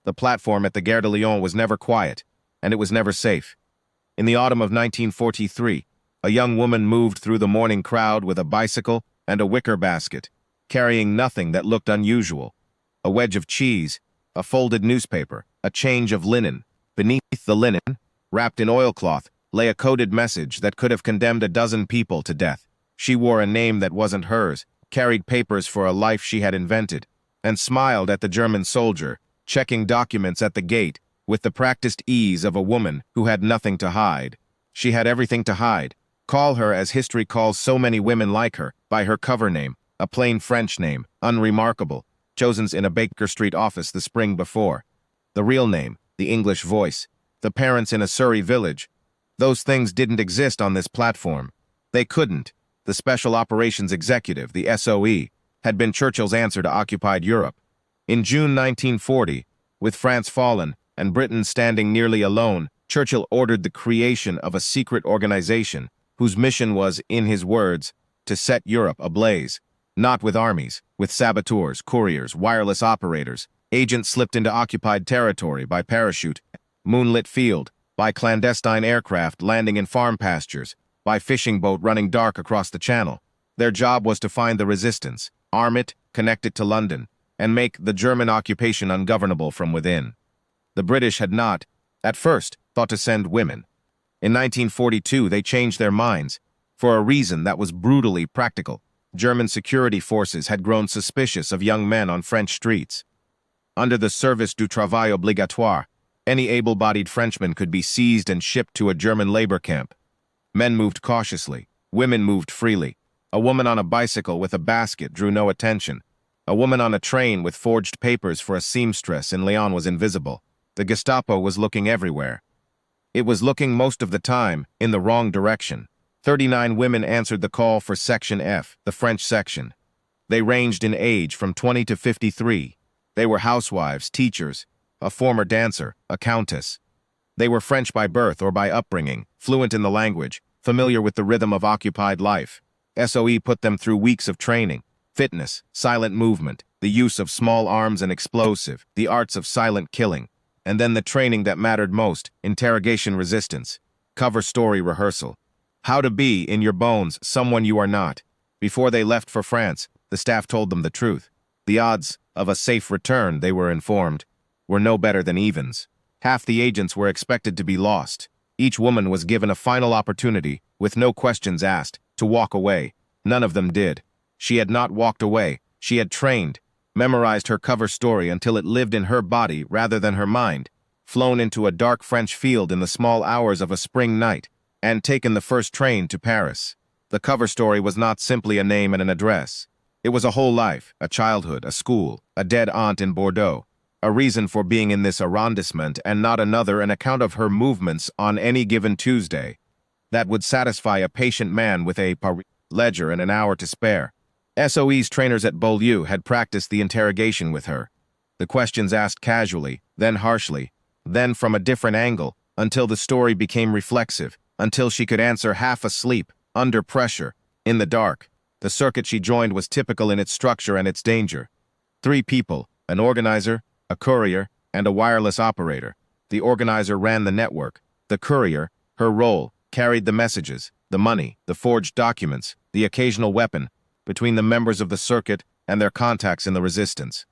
The platform at the Gare de Lyon was never quiet, and it was never safe. In the autumn of 1943, a young woman moved through the morning crowd with a bicycle and a wicker basket, carrying nothing that looked unusual. A wedge of cheese, a folded newspaper, a change of linen. Beneath the linen, wrapped in oilcloth, lay a coded message that could have condemned a dozen people to death. She wore a name that wasn't hers, carried papers for a life she had invented, and smiled at the German soldier, checking documents at the gate with the practiced ease of a woman who had nothing to hide. She had everything to hide. Call her, as history calls so many women like her, by her cover name, a plain French name, unremarkable, chosen in a Baker Street office the spring before. The real name, the English voice, the parents in a Surrey village. Those things didn't exist on this platform. They couldn't. The Special Operations Executive, the SOE, had been Churchill's answer to occupied Europe. In June 1940, with France fallen and Britain standing nearly alone, Churchill ordered the creation of a secret organization whose mission was, in his words, to set Europe ablaze. Not with armies, with saboteurs, couriers, wireless operators, agents slipped into occupied territory by parachute, moonlit field, by clandestine aircraft landing in farm pastures, by fishing boat running dark across the channel. Their job was to find the resistance, arm it, connect it to London, and make the German occupation ungovernable from within. The British had not, at first, thought to send women. In 1942, they changed their minds, for a reason that was brutally practical. German security forces had grown suspicious of young men on French streets. Under the Service du Travail Obligatoire, any able-bodied Frenchman could be seized and shipped to a German labor camp. Men moved cautiously. Women moved freely. A woman on a bicycle with a basket drew no attention. A woman on a train with forged papers for a seamstress in Lyon was invisible. The Gestapo was looking everywhere. It was looking most of the time in the wrong direction. 39 women answered the call for Section F, the French section. They ranged in age from 20 to 53. They were housewives, teachers, a former dancer, a countess. They were French by birth or by upbringing, fluent in the language, familiar with the rhythm of occupied life. SOE put them through weeks of training, fitness, silent movement, the use of small arms and explosive, the arts of silent killing, and then the training that mattered most, interrogation resistance, cover story rehearsal. How to be, in your bones, someone you are not. Before they left for France, the staff told them the truth. The odds of a safe return, they were informed, were no better than evens. Half the agents were expected to be lost. Each woman was given a final opportunity, with no questions asked, to walk away. None of them did. She had not walked away. She had trained, memorized her cover story until it lived in her body rather than her mind, flown into a dark French field in the small hours of a spring night, and taken the first train to Paris. The cover story was not simply a name and an address. It was a whole life, a childhood, a school, a dead aunt in Bordeaux, a reason for being in this arrondissement and not another, an account of her movements on any given Tuesday. That would satisfy a patient man with a Paris ledger and an hour to spare. SOE's trainers at Beaulieu had practiced the interrogation with her. The questions asked casually, then harshly, then from a different angle, until the story became reflexive, until she could answer half asleep, under pressure, in the dark. The circuit she joined was typical in its structure and its danger. 3 people, an organizer, a courier, and a wireless operator. The organizer ran the network. The courier, her role, carried the messages, the money, the forged documents, the occasional weapon, between the members of the circuit and their contacts in the resistance.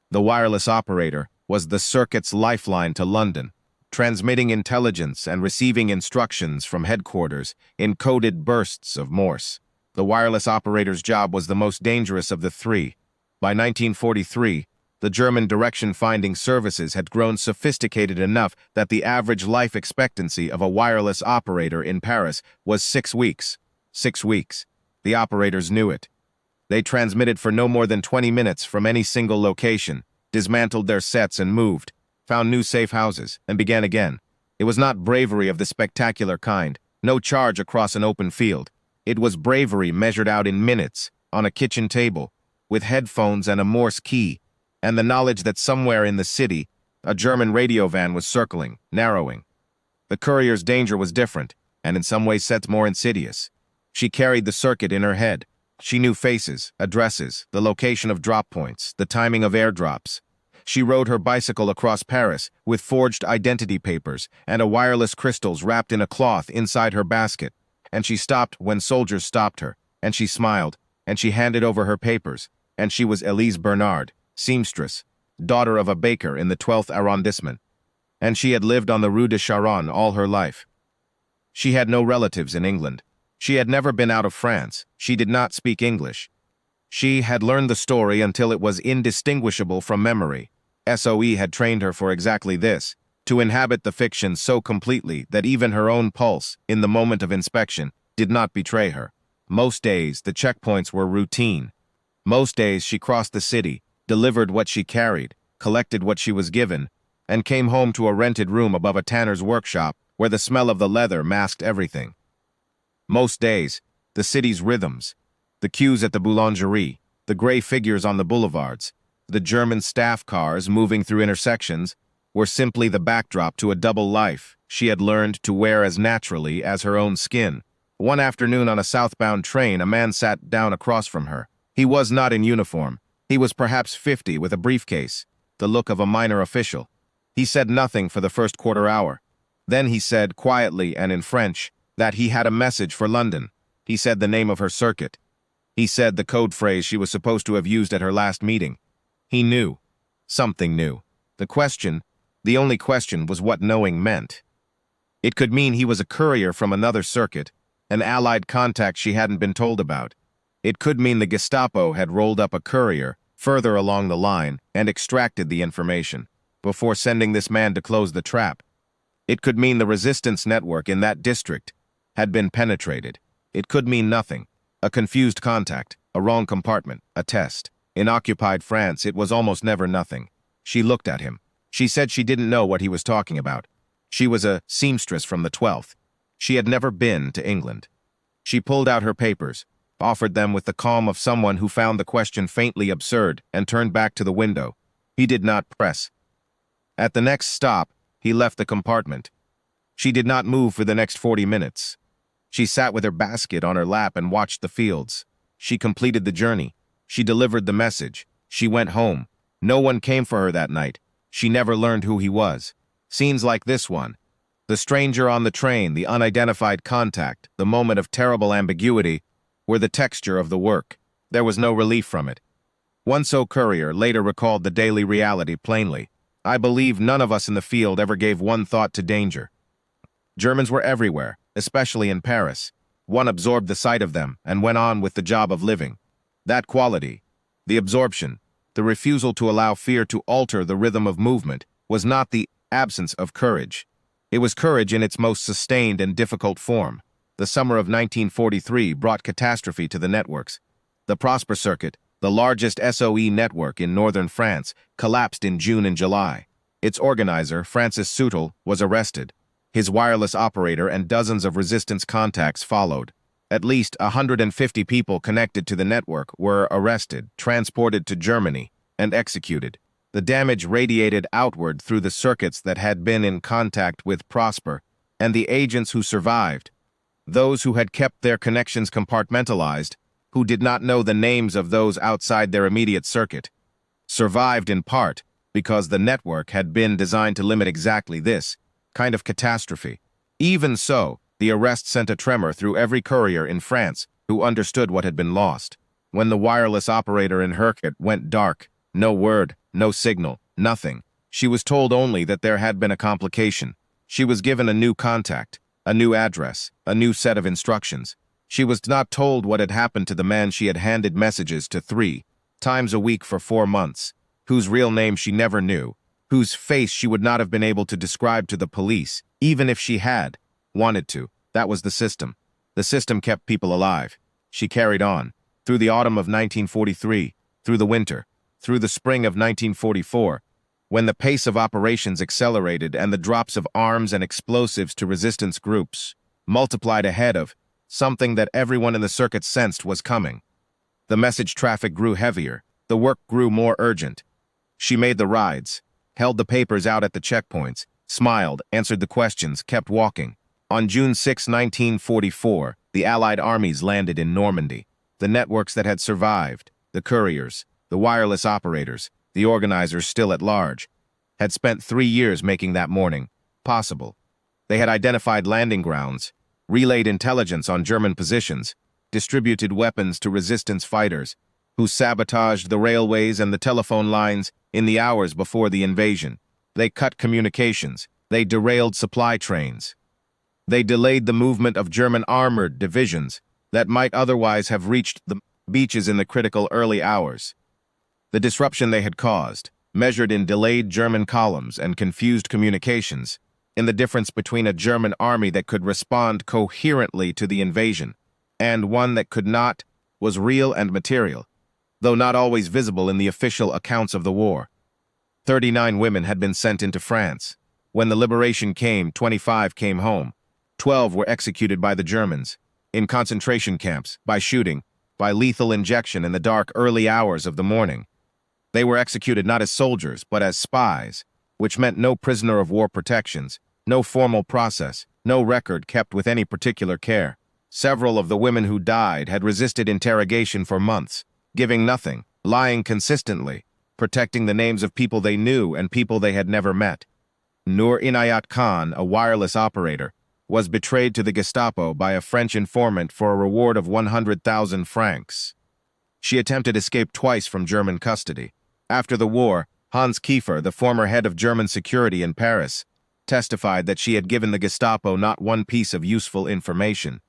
The wireless operator was the circuit's lifeline to London, transmitting intelligence and receiving instructions from headquarters in coded bursts of Morse. The wireless operator's job was the most dangerous of the 3. By 1943, the German direction-finding services had grown sophisticated enough that the average life expectancy of a wireless operator in Paris was 6 weeks. 6 weeks. The operators knew it. They transmitted for no more than 20 minutes from any single location, dismantled their sets and moved, found new safe houses, and began again. It was not bravery of the spectacular kind, no charge across an open field. It was bravery measured out in minutes, on a kitchen table, with headphones and a Morse key, and the knowledge that somewhere in the city, a German radio van was circling, narrowing. The courier's danger was different, and in some ways set more insidious. She carried the circuit in her head. She knew faces, addresses, the location of drop points, the timing of airdrops. She rode her bicycle across Paris with forged identity papers and a wireless crystals wrapped in a cloth inside her basket. And she stopped when soldiers stopped her, and she smiled, and she handed over her papers, and she was Elise Bernard, seamstress, daughter of a baker in the 12th arrondissement, and she had lived on the Rue de Charonne all her life. She had no relatives in England. She had never been out of France. She did not speak English. She had learned the story until it was indistinguishable from memory. SOE had trained her for exactly this, to inhabit the fiction so completely that even her own pulse, in the moment of inspection, did not betray her. Most days, the checkpoints were routine. Most days, she crossed the city, delivered what she carried, collected what she was given, and came home to a rented room above a tanner's workshop where the smell of the leather masked everything. Most days, the city's rhythms, the queues at the boulangerie, the gray figures on the boulevards, the German staff cars moving through intersections, were simply the backdrop to a double life she had learned to wear as naturally as her own skin. One afternoon on a southbound train, a man sat down across from her. He was not in uniform. He was perhaps 50 with a briefcase, the look of a minor official. He said nothing for the first quarter hour. Then he said, quietly and in French, that he had a message for London. He said the name of her circuit. He said the code phrase she was supposed to have used at her last meeting. He knew. Something new. The only question was what knowing meant. It could mean he was a courier from another circuit, an allied contact she hadn't been told about. It could mean the Gestapo had rolled up a courier further along the line and extracted the information before sending this man to close the trap. It could mean the resistance network in that district had been penetrated. It could mean nothing. A confused contact, a wrong compartment, a test. In occupied France, it was almost never nothing. She looked at him. She said she didn't know what he was talking about. She was a seamstress from the 12th. She had never been to England. She pulled out her papers, offered them with the calm of someone who found the question faintly absurd, and turned back to the window. He did not press. At the next stop, he left the compartment. She did not move for the next 40 minutes. She sat with her basket on her lap and watched the fields. She completed the journey. She delivered the message. She went home. No one came for her that night. She never learned who he was. Scenes like this one, the stranger on the train, the unidentified contact, the moment of terrible ambiguity, were the texture of the work. There was no relief from it. One courier later recalled the daily reality plainly. I believe none of us in the field ever gave one thought to danger. Germans were everywhere, especially in Paris. One absorbed the sight of them and went on with the job of living. That quality, the absorption, the refusal to allow fear to alter the rhythm of movement, was not the absence of courage. It was courage in its most sustained and difficult form. The summer of 1943 brought catastrophe to the networks. The Prosper Circuit, the largest SOE network in northern France, collapsed in June and July. Its organizer, Francis Soutel, was arrested. His wireless operator and dozens of resistance contacts followed. At least 150 people connected to the network were arrested, transported to Germany, and executed. The damage radiated outward through the circuits that had been in contact with Prosper, and the agents who survived, those who had kept their connections compartmentalized, who did not know the names of those outside their immediate circuit, survived in part because the network had been designed to limit exactly this kind of catastrophe. Even so, the arrest sent a tremor through every courier in France who understood what had been lost. When the wireless operator in Herkit went dark, no word, no signal, nothing. She was told only that there had been a complication. She was given a new contact, a new address, a new set of instructions. She was not told what had happened to the man she had handed messages to 3 times a week for 4 months, whose real name she never knew, whose face she would not have been able to describe to the police, even if she had wanted to. That was the system. The system kept people alive. She carried on, through the autumn of 1943, through the winter, through the spring of 1944, when the pace of operations accelerated and the drops of arms and explosives to resistance groups multiplied ahead of something that everyone in the circuit sensed was coming. The message traffic grew heavier. The work grew more urgent. She made the rides, held the papers out at the checkpoints, smiled, answered the questions, kept walking. On June 6, 1944, the Allied armies landed in Normandy. The networks that had survived, the couriers, the wireless operators, the organizers still at large, had spent 3 years making that morning possible. They had identified landing grounds, relayed intelligence on German positions, distributed weapons to resistance fighters, who sabotaged the railways and the telephone lines in the hours before the invasion. They cut communications. They derailed supply trains. They delayed the movement of German armored divisions that might otherwise have reached the beaches in the critical early hours. The disruption they had caused, measured in delayed German columns and confused communications, in the difference between a German army that could respond coherently to the invasion and one that could not, was real and material, though not always visible in the official accounts of the war. 39 women had been sent into France. When the liberation came, 25 came home. 12 were executed by the Germans, in concentration camps, by shooting, by lethal injection in the dark early hours of the morning. They were executed not as soldiers, but as spies, which meant no prisoner of war protections, no formal process, no record kept with any particular care. Several of the women who died had resisted interrogation for months, giving nothing, lying consistently, protecting the names of people they knew and people they had never met. Nur Inayat Khan, a wireless operator, was betrayed to the Gestapo by a French informant for a reward of 100,000 francs. She attempted escape twice from German custody. After the war, Hans Kiefer, the former head of German security in Paris, testified that she had given the Gestapo not one piece of useful information,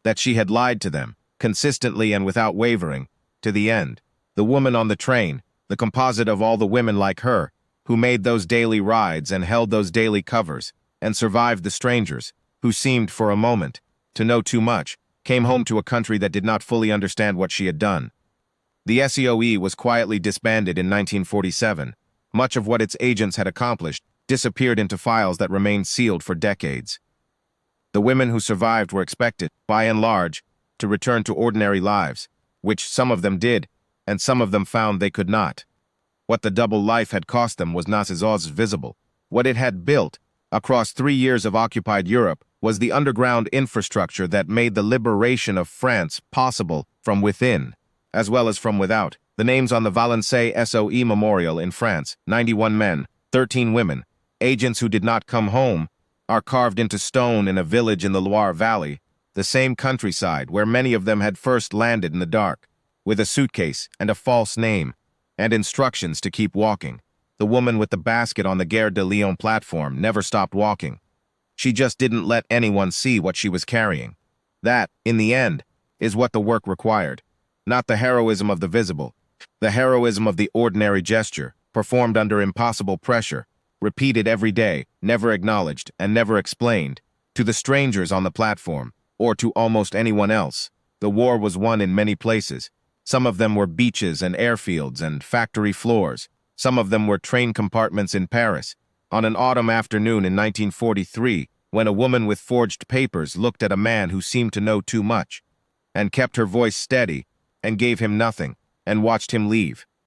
that she had lied to them, consistently and without wavering, to the end. The woman on the train, the composite of all the women like her, who made those daily rides and held those daily covers, and survived the strangers, who seemed, for a moment, to know too much, came home to a country that did not fully understand what she had done. The SEOE was quietly disbanded in 1947. Much of what its agents had accomplished disappeared into files that remained sealed for decades. The women who survived were expected, by and large, to return to ordinary lives, which some of them did, and some of them found they could not. What the double life had cost them was not as visible. What it had built, across 3 years of occupied Europe, was the underground infrastructure that made the liberation of France possible from within, as well as from without. The names on the Valençay SOE memorial in France, 91 men, 13 women, agents who did not come home, are carved into stone in a village in the Loire Valley, the same countryside where many of them had first landed in the dark, with a suitcase and a false name, and instructions to keep walking. The woman with the basket on the Gare de Lyon platform never stopped walking. She just didn't let anyone see what she was carrying. That, in the end, is what the work required. Not the heroism of the visible, the heroism of the ordinary gesture, performed under impossible pressure, repeated every day, never acknowledged and never explained, to the strangers on the platform, or to almost anyone else. The war was won in many places. Some of them were beaches and airfields and factory floors. Some of them were train compartments in Paris. On an autumn afternoon in 1943, when a woman with forged papers looked at a man who seemed to know too much, and kept her voice steady, and gave him nothing, and watched him leave.